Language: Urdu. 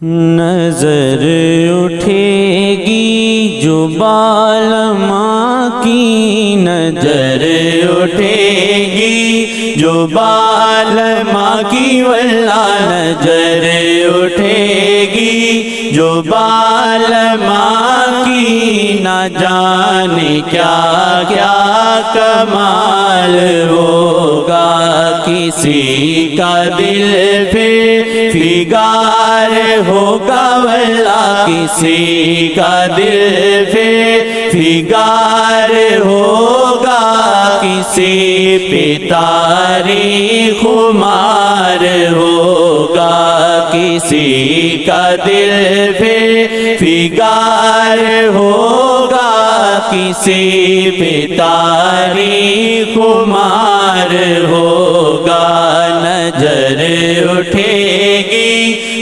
نظر اٹھے گی جو بالماں کی، نظر اٹھے گی جو بالماں کی، واللہ نظر اٹھے گی جو بالماں کی، نہ جانے کیا کیا کمال ہوگا، کسی کا دل پہ فگار ہوگا، واللہ کسی کا دل پہ فگار ہوگا، کسی پہ تاریخ مار ہوگا، کسی کا دل پہ فگار ہوگا، کسی پہ تاریخ مار ہوگا۔